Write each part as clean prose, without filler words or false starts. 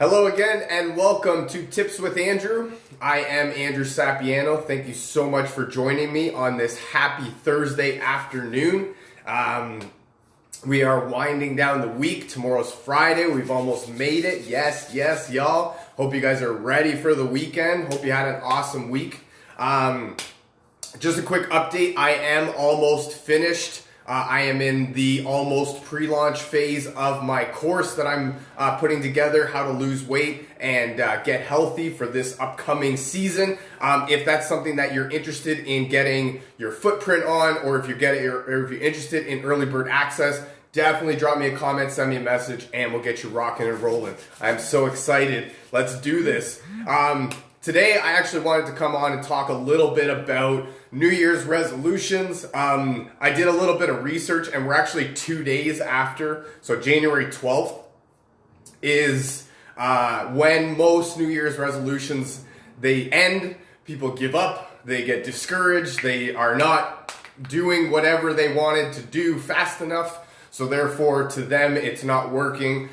Hello again and welcome to Tips with Andrew. I am Andrew Sapiano. Thank you so much for joining me on this happy Thursday afternoon. We are winding down the week. Tomorrow's Friday. We've almost made it. Yes, y'all. Hope you guys are ready for the weekend. Hope you had an awesome week. Just a quick update. I am almost finished. I am in the almost pre-launch phase of my course that I'm putting together, how to lose weight and get healthy for this upcoming season. If that's something that you're interested in getting your footprint on, or if you're interested in early bird access, definitely drop me a comment, send me a message, and we'll get you rocking and rolling. I'm so excited. Let's do this. Today, I actually wanted to come on and talk a little bit about New Year's resolutions. I did a little bit of research, and we're actually 2 days after. So January 12th is when most New Year's resolutions, they end. People give up. They get discouraged. They are not doing whatever they wanted to do fast enough. So therefore, to them, it's not working.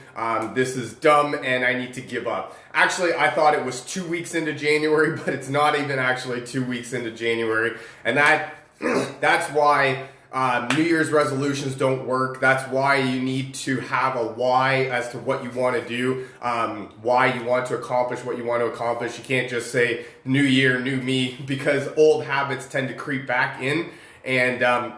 This is dumb, and I need to give up. Actually, I thought it was 2 weeks into January, but it's not even actually 2 weeks into January. And that's why New Year's resolutions don't work. That's why you need to have a why as to what you want to do, why you want to accomplish what you want to accomplish. You can't just say, new year, new me, because old habits tend to creep back in. And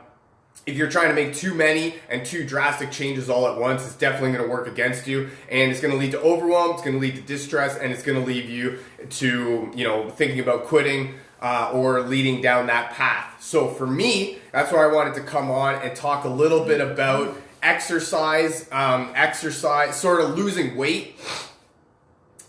if you're trying to make too many and too drastic changes all at once, it's definitely going to work against you, and it's going to lead to overwhelm, it's going to lead to distress, and it's going to lead you to, thinking about quitting or leading down that path. So for me, that's why I wanted to come on and talk a little bit about exercise. Sort of losing weight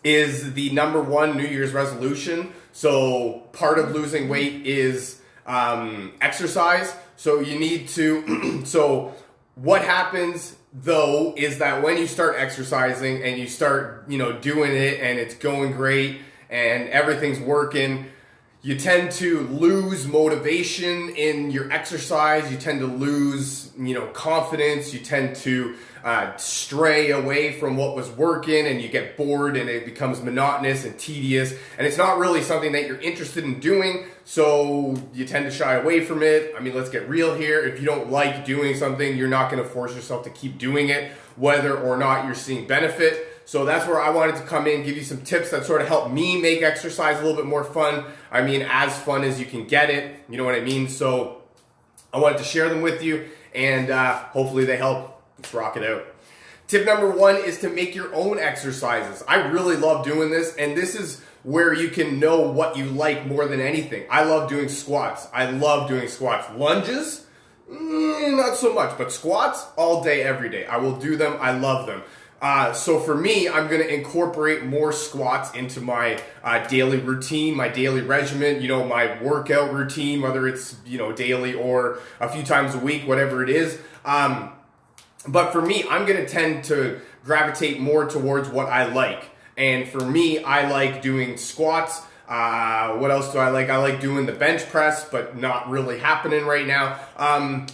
is the number one New Year's resolution. So part of losing weight is exercise. So you need to, so what happens though is that when you start exercising and you start, doing it and it's going great and everything's working, you tend to lose motivation in your exercise. You tend to lose, confidence. You tend to stray away from what was working, and you get bored, and it becomes monotonous and tedious, and it's not really something that you're interested in doing, so you tend to shy away from it. I mean, let's get real here. If you don't like doing something, you're not going to force yourself to keep doing it, whether or not you're seeing benefit. So that's where I wanted to come in, give you some tips that sort of help me make exercise a little bit more fun. I mean, as fun as you can get it, you know what I mean? So I wanted to share them with you, and hopefully they help. Let's rock it out. Tip number one is to make your own exercises. I really love doing this, and this is where you can know what you like more than anything. I love doing squats. Lunges, not so much, but squats all day, every day. I will do them. I love them. So for me, I'm going to incorporate more squats into my daily routine, my daily regimen, my workout routine, whether it's, daily or a few times a week, whatever it is. But for me, I'm going to tend to gravitate more towards what I like. And for me, I like doing squats. What else do I like? I like doing the bench press, but not really happening right now.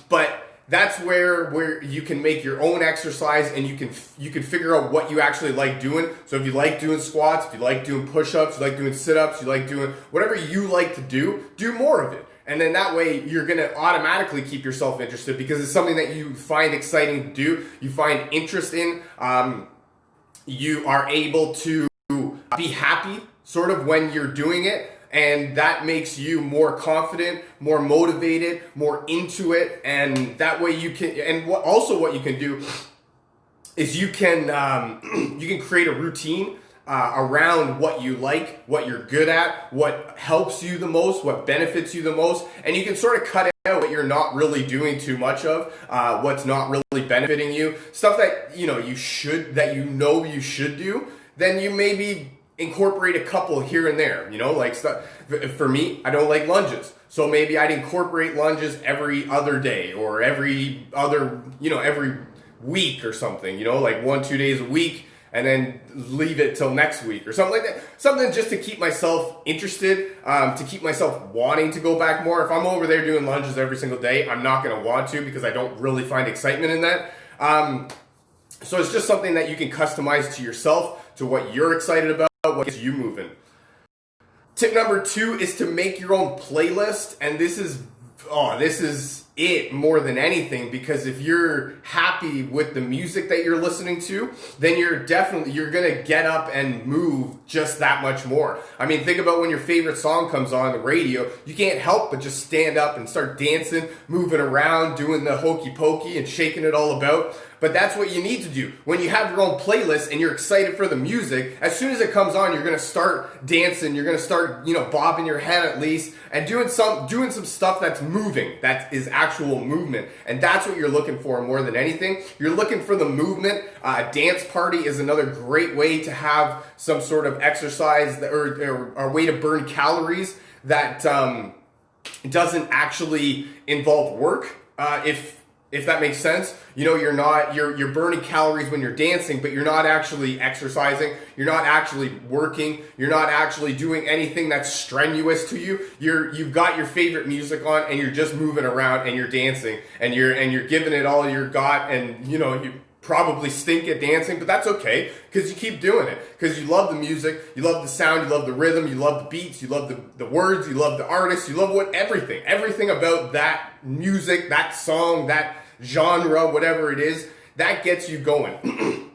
But that's where you can make your own exercise, and you can figure out what you actually like doing. So if you like doing squats, if you like doing push-ups, you like doing sit-ups, you like doing whatever you like to do more of it. And then that way you're going to automatically keep yourself interested, because it's something that you find exciting to do, you find interest in. You are able to be happy sort of when you're doing it. And that makes you more confident, more motivated, more into it. And that way you can, and what you can do is you can create a routine around what you like, what you're good at, what helps you the most, what benefits you the most. And you can sort of cut out what you're not really doing too much of, what's not really benefiting you, stuff that, you should do. Then you maybe incorporate a couple here and there, like stuff. For me, I don't like lunges. So maybe I'd incorporate lunges every other day, or every other, every week or something, like 1-2 days a week, and then leave it till next week or something like that. Something just to keep myself interested, to keep myself wanting to go back more. If I'm over there doing lunges every single day, I'm not going to want to, because I don't really find excitement in that. So it's just something that you can customize to yourself, to what you're excited about, what gets you moving. Tip number 2 is to make your own playlist, and this is it more than anything, because if you're happy with the music that you're listening to, then you're gonna get up and move just that much more. I mean, think about when your favorite song comes on the radio, you can't help but just stand up and start dancing, moving around, doing the hokey pokey and shaking it all about. But that's what you need to do. When you have your own playlist and you're excited for the music, as soon as it comes on, you're gonna start dancing, you're gonna start, bobbing your head at least, and doing some stuff that's moving, that is actual movement. And that's what you're looking for more than anything. You're looking for the movement. A dance party is another great way to have some sort of exercise or a way to burn calories that doesn't actually involve work. If that makes sense, you're burning calories when you're dancing, but you're not actually exercising. You're not actually working. You're not actually doing anything that's strenuous to you. You've got your favorite music on, and you're just moving around and you're dancing and you're giving it all you got, and you probably stink at dancing, but that's okay, because you keep doing it, because you love the music, you love the sound, you love the rhythm, you love the beats, you love the words, you love the artists, you love everything about that music, that song, that genre, whatever it is, that gets you going.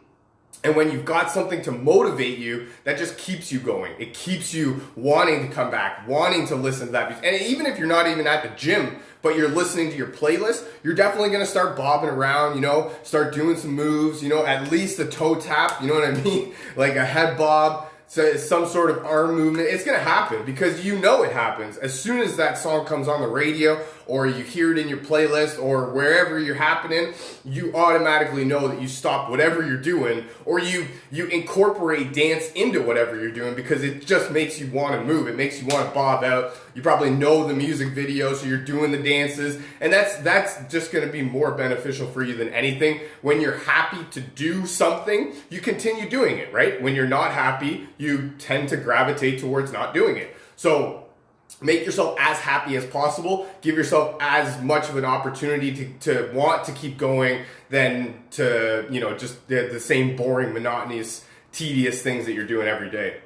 And when you've got something to motivate you, that just keeps you going. It keeps you wanting to come back, wanting to listen to that music. And even if you're not even at the gym, but you're listening to your playlist, you're definitely going to start bobbing around, start doing some moves, at least a toe tap, you know what I mean? Like a head bob, so some sort of arm movement. It's going to happen, because it happens. As soon as that song comes on the radio, or you hear it in your playlist, or wherever you're happening, you automatically know that you stop whatever you're doing, or you incorporate dance into whatever you're doing, because it just makes you want to move. It makes you want to bob out. You probably know the music video, so you're doing the dances, and that's just going to be more beneficial for you than anything. When you're happy to do something, you continue doing it, right? When you're not happy, you tend to gravitate towards not doing it. So make yourself as happy as possible. Give yourself as much of an opportunity to want to keep going than to, just the same boring, monotonous, tedious things that you're doing every day.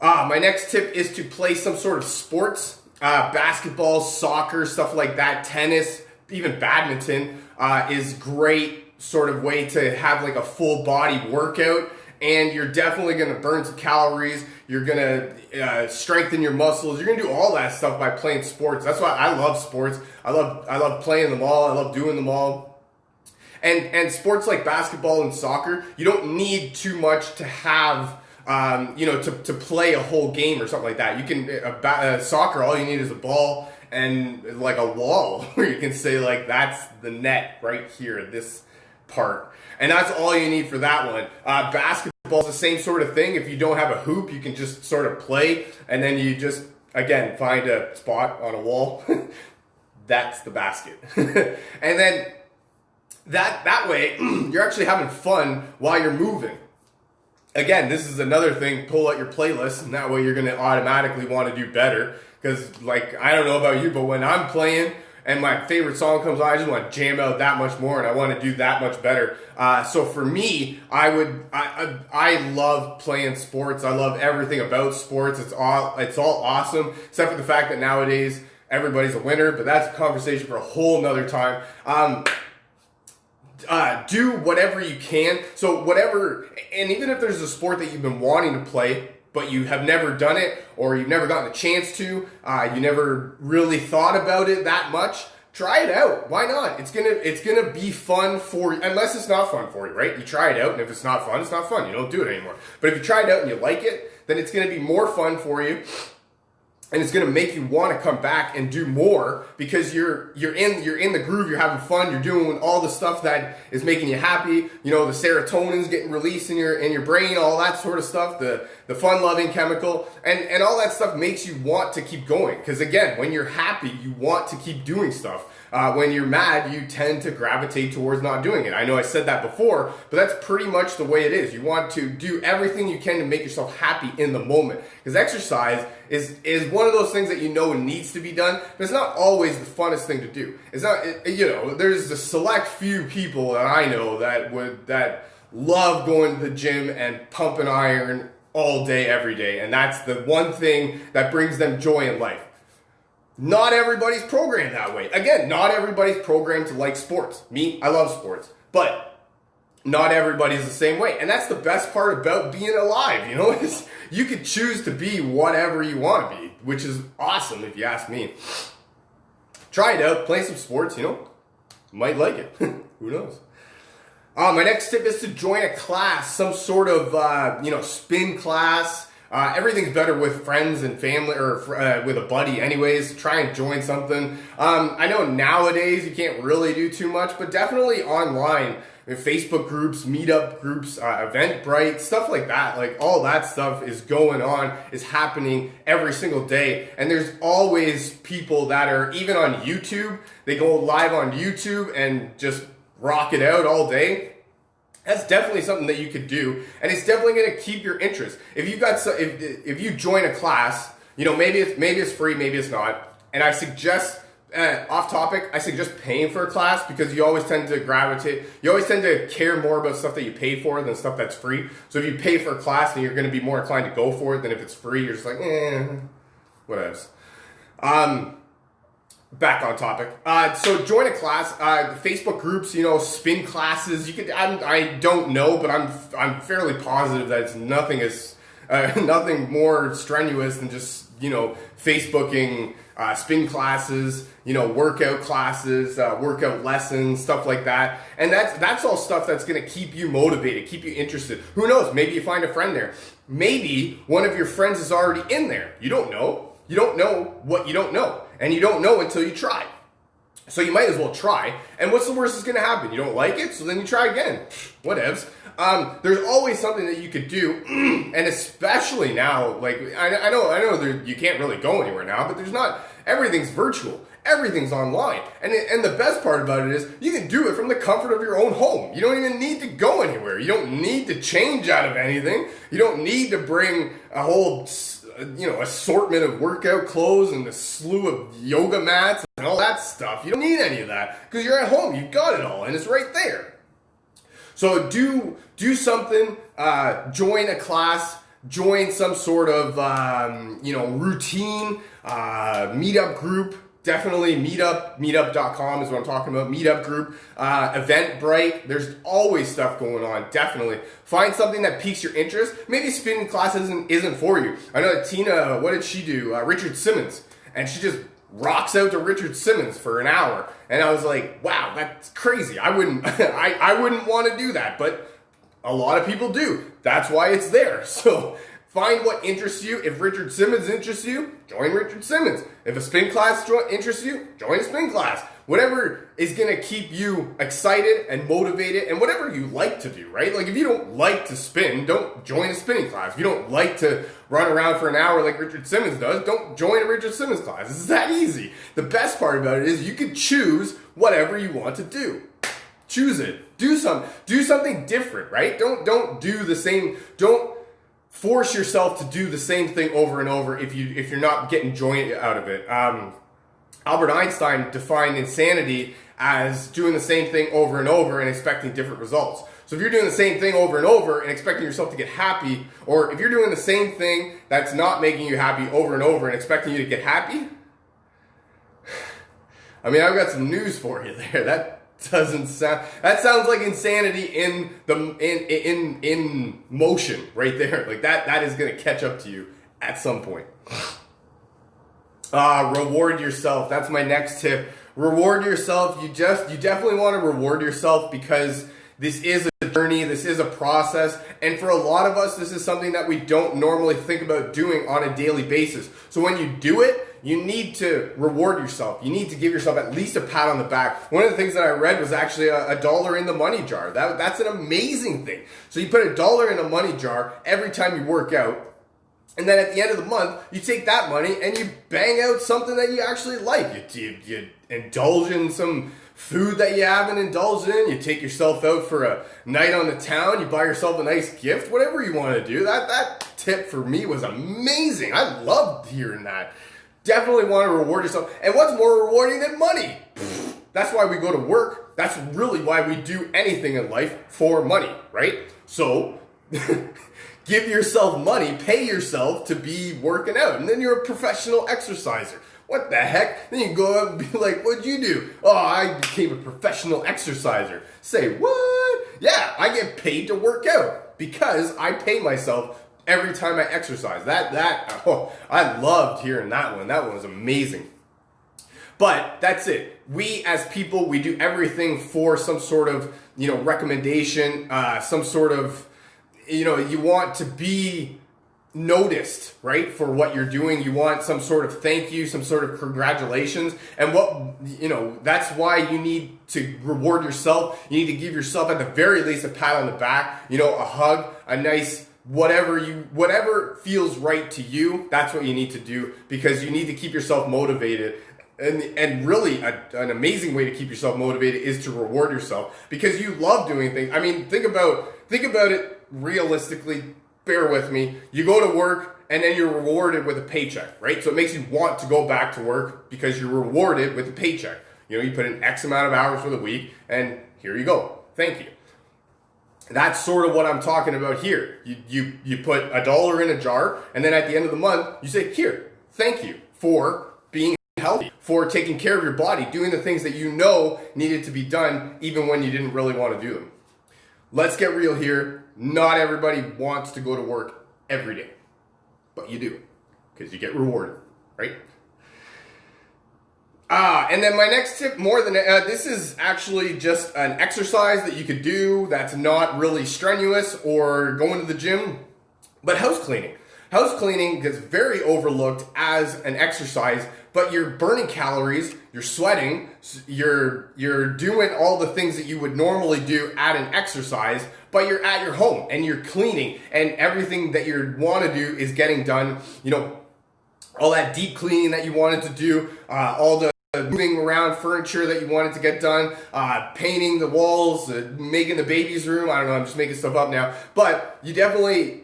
My next tip is to play some sort of sports, basketball, soccer, stuff like that, tennis, even badminton is great sort of way to have like a full body workout. And you're definitely going to burn some calories. You're going to strengthen your muscles. You're going to do all that stuff by playing sports. That's why I love sports. I love playing them all. I love doing them all. And sports like basketball and soccer, you don't need too much to have, to play a whole game or something like that. You can, soccer, all you need is a ball and like a wall where you can say like, that's the net right here, this part. And that's all you need for that one. Basketball is the same sort of thing. If you don't have a hoop, you can just sort of play, and then you just, again, find a spot on a wall. That's the basket. And then that way, you're actually having fun while you're moving. Again, this is another thing, pull out your playlist, and that way you're going to automatically want to do better. Because, I don't know about you, but when I'm playing and my favorite song comes on, I just want to jam out that much more, and I want to do that much better. So for me, I love playing sports. I love everything about sports. It's all awesome, except for the fact that nowadays everybody's a winner. But that's a conversation for a whole nother time. Do whatever you can. So whatever, and even if there's a sport that you've been wanting to play, but you have never done it, or you've never gotten a chance to, you never really thought about it that much, try it out. Why not? It's gonna be fun for you, unless it's not fun for you, right? You try it out, and if it's not fun, it's not fun. You don't do it anymore. But if you try it out and you like it, then it's gonna be more fun for you. And it's going to make you want to come back and do more, because you're in the groove, you're having fun, you're doing all the stuff that is making you happy. The serotonin's getting released in your brain, all that sort of stuff, the fun-loving chemical, and all that stuff makes you want to keep going. Because again, when you're happy, you want to keep doing stuff. When you're mad, you tend to gravitate towards not doing it. I know I said that before, but that's pretty much the way it is. You want to do everything you can to make yourself happy in the moment. Because exercise is one of those things that you know needs to be done, but it's not always the funnest thing to do. It's not, there's a select few people that I know that love going to the gym and pumping iron all day, every day. And that's the one thing that brings them joy in life. Not everybody's programmed that way. Again, not everybody's programmed to like sports. Me, I love sports. But not everybody's the same way. And that's the best part about being alive, is you could choose to be whatever you want to be, which is awesome if you ask me. Try it out, play some sports, might like it. Who knows? My next tip is to join a class, some sort of, spin class. Everything's better with friends and family, or with a buddy anyways. Try and join something. I know nowadays you can't really do too much, but definitely online. Facebook groups, meetup groups, Eventbrite, stuff like that. Like all that stuff is going on, is happening every single day. And there's always people that are even on YouTube. They go live on YouTube and just rock it out all day. That's definitely something that you could do, and it's definitely going to keep your interest. If you join a class, maybe it's free, maybe it's not. And I suggest, off topic, I suggest paying for a class, because you always tend to care more about stuff that you pay for than stuff that's free. So if you pay for a class, then you're going to be more inclined to go for it than if it's free. You're just like, whatevs. Back on topic. So join a class, Facebook groups, spin classes. You could. I don't know, but I'm fairly positive that it's nothing more strenuous than just Facebooking spin classes, workout classes, workout lessons, stuff like that. And that's all stuff that's going to keep you motivated, keep you interested. Who knows? Maybe you find a friend there. Maybe one of your friends is already in there. You don't know. You don't know what you don't know. And you don't know until you try. So you might as well try. And what's the worst that's going to happen? You don't like it, so then you try again. Whatevs. There's always something that you could do. And especially now, like, I know you can't really go anywhere now, but there's not, everything's virtual. Everything's online. And the best part about it is you can do it from the comfort of your own home. You don't even need to go anywhere. You don't need to change out of anything. You don't need to bring a whole assortment of workout clothes and a slew of yoga mats and all that stuff. You don't need any of that because you're at home. You've got it all and it's right there. So do something, join a class, join some sort of, routine, meetup group. Definitely meetup.com is what I'm talking about. Meetup group, Eventbrite. There's always stuff going on. Definitely find something that piques your interest. Maybe spinning class isn't for you. I know that Tina, what did she do? Richard Simmons, and she just rocks out to Richard Simmons for an hour. And I was like, wow, that's crazy. I wouldn't, I wouldn't want to do that, but a lot of people do. That's why it's there. So find what interests you. If Richard Simmons interests you, join Richard Simmons. If a spin class interests you, join a spin class. Whatever is going to keep you excited and motivated, and whatever you like to do, right? Like if you don't like to spin, don't join a spinning class. If you don't like to run around for an hour like Richard Simmons does, don't join a Richard Simmons class. It's that easy. The best part about it is you can choose whatever you want to do. Choose it. Do something different, right? Don't do the same. Don't force yourself to do the same thing over and over if you're not getting joy out of it. Albert Einstein defined insanity as doing the same thing over and over and expecting different results. So if you're doing the same thing over and over and expecting yourself to get happy, or if you're doing the same thing that's not making you happy over and over and expecting you to get happy, I mean, I've got some news for you there. That sounds like insanity in motion right there. Like that is going to catch up to you at some point. Reward yourself. That's my next tip. Reward yourself. You definitely want to reward yourself because this is a journey. This is a process. And for a lot of us, this is something that we don't normally think about doing on a daily basis. So when you do it, you need to reward yourself. You need to give yourself at least a pat on the back. One of the things that I read was actually a dollar in the money jar. That's an amazing thing. So you put $1 in a money jar every time you work out. And then at the end of the month, you take that money and you bang out something that you actually like. You indulge in some food that you haven't indulged in. You take yourself out for a night on the town. You buy yourself a nice gift, whatever you want to do. That tip for me was amazing. I loved hearing that. Definitely want to reward yourself. And what's more rewarding than money? That's why we go to work. That's really why we do anything in life, for money, right? So give yourself money, pay yourself to be working out, and then you're a professional exerciser. What the heck? Then you go out and be like, what'd you do? Oh, I became a professional exerciser. Say, what? Yeah, I get paid to work out because I pay myself every time I exercise. I loved hearing that one. That one was amazing. But that's it. We as people, we do everything for some sort of, recommendation, some sort of, you want to be noticed, right, for what you're doing. You want some sort of thank you, some sort of congratulations. And that's why you need to reward yourself. You need to give yourself at the very least a pat on the back, a hug, a nice whatever feels right to you. That's what you need to do, because you need to keep yourself motivated. And really, an amazing way to keep yourself motivated is to reward yourself, because you love doing things. I mean, think about it realistically. Bear with me. You go to work and then you're rewarded with a paycheck, right? So it makes you want to go back to work because you're rewarded with a paycheck. You put in X amount of hours for the week and here you go. Thank you. That's sort of what I'm talking about here. You put $1 in a jar, and then at the end of the month, you say, here, thank you for being healthy, for taking care of your body, doing the things that you know needed to be done even when you didn't really want to do them. Let's get real here. Not everybody wants to go to work every day, but you do, because you get rewarded, right? And then my next tip, this is actually just an exercise that you could do that's not really strenuous or going to the gym, but house cleaning. House cleaning gets very overlooked as an exercise, but you're burning calories, you're sweating, you're doing all the things that you would normally do at an exercise, but you're at your home and you're cleaning, and everything that you want to do is getting done. All that deep cleaning that you wanted to do, all the moving around furniture that you wanted to get done, painting the walls, making the baby's room. I don't know, I'm just making stuff up now. But you definitely,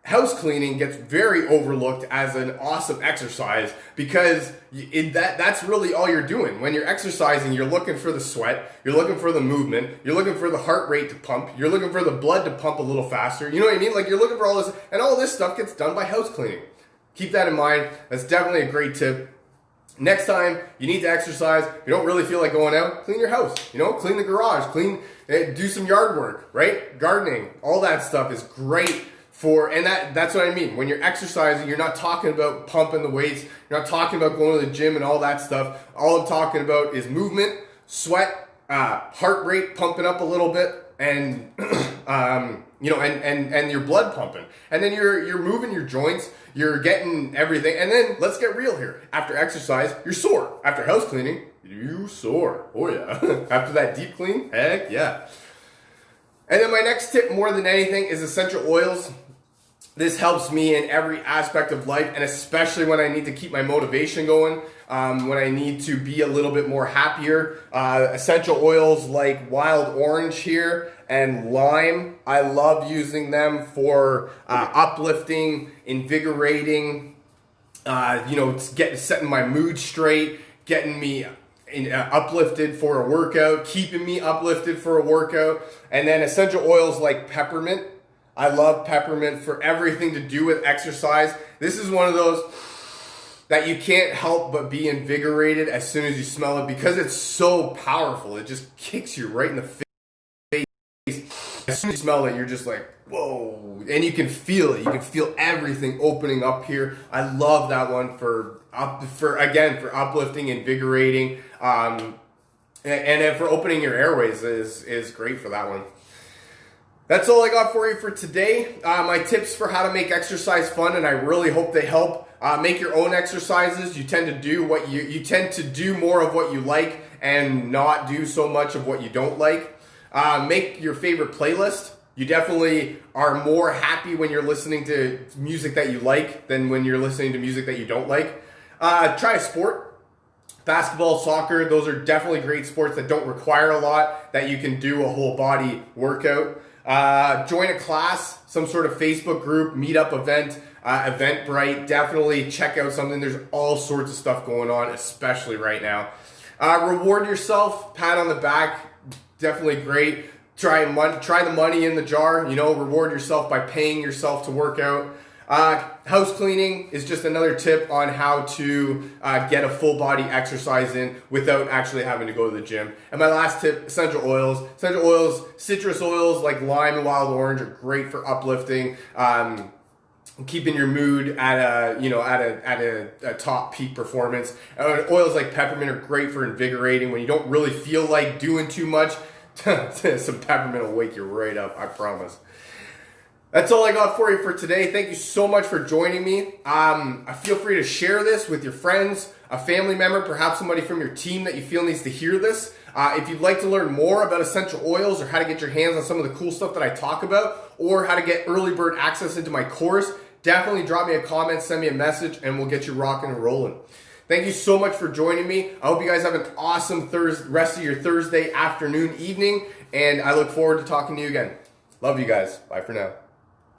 house cleaning gets very overlooked as an awesome exercise, because that's really all you're doing. When you're exercising, you're looking for the sweat, you're looking for the movement, you're looking for the heart rate to pump, you're looking for the blood to pump a little faster. You know what I mean? Like, you're looking for all this, and all this stuff gets done by house cleaning. Keep that in mind. That's definitely a great tip. Next time you need to exercise, you don't really feel like going out, clean your house, clean the garage, do some yard work, right? Gardening, all that stuff is great and that's what I mean. When you're exercising, you're not talking about pumping the weights, you're not talking about going to the gym and all that stuff. All I'm talking about is movement, sweat, heart rate pumping up a little bit, and and your blood pumping. And then you're moving your joints, you're getting everything. And then let's get real here. After exercise, you're sore. After house cleaning, you sore. Oh yeah. After that deep clean, heck yeah. And then my next tip, more than anything, is essential oils. This helps me in every aspect of life, and especially when I need to keep my motivation going, when I need to be a little bit more happier. Essential oils like wild orange here and lime, I love using them for uplifting, invigorating, setting my mood straight, getting me uplifted for a workout, keeping me uplifted for a workout. And then essential oils like peppermint. I love peppermint for everything to do with exercise. This is one of those that you can't help but be invigorated as soon as you smell it, because it's so powerful. It just kicks you right in the face. As soon as you smell it, you're just like, whoa. And you can feel it. You can feel everything opening up here. I love that one for uplifting, invigorating, and then for opening your airways is great for that one. That's all I got for you for today. My tips for how to make exercise fun, and I really hope they help. Make your own exercises. You tend to do more of what you like and not do so much of what you don't like. Make your favorite playlist. You definitely are more happy when you're listening to music that you like than when you're listening to music that you don't like. Try a sport. Basketball, soccer, those are definitely great sports that don't require a lot, that you can do a whole body workout. Join a class, some sort of Facebook group, meetup event, Eventbrite. Definitely check out something. There's all sorts of stuff going on, especially right now. Reward yourself, pat on the back, definitely great. Try the money in the jar, reward yourself by paying yourself to work out. House cleaning is just another tip on how to get a full body exercise in without actually having to go to the gym. And my last tip, essential oils. Essential oils, citrus oils like lime and wild orange are great for uplifting, keeping your mood at a top peak performance. Oils like peppermint are great for invigorating when you don't really feel like doing too much. Some peppermint will wake you right up, I promise. That's all I got for you for today. Thank you so much for joining me. Feel free to share this with your friends, a family member, perhaps somebody from your team that you feel needs to hear this. If you'd like to learn more about essential oils or how to get your hands on some of the cool stuff that I talk about, or how to get early bird access into my course, definitely drop me a comment, send me a message, and we'll get you rocking and rolling. Thank you so much for joining me. I hope you guys have an awesome rest of your Thursday afternoon, evening, and I look forward to talking to you again. Love you guys. Bye for now.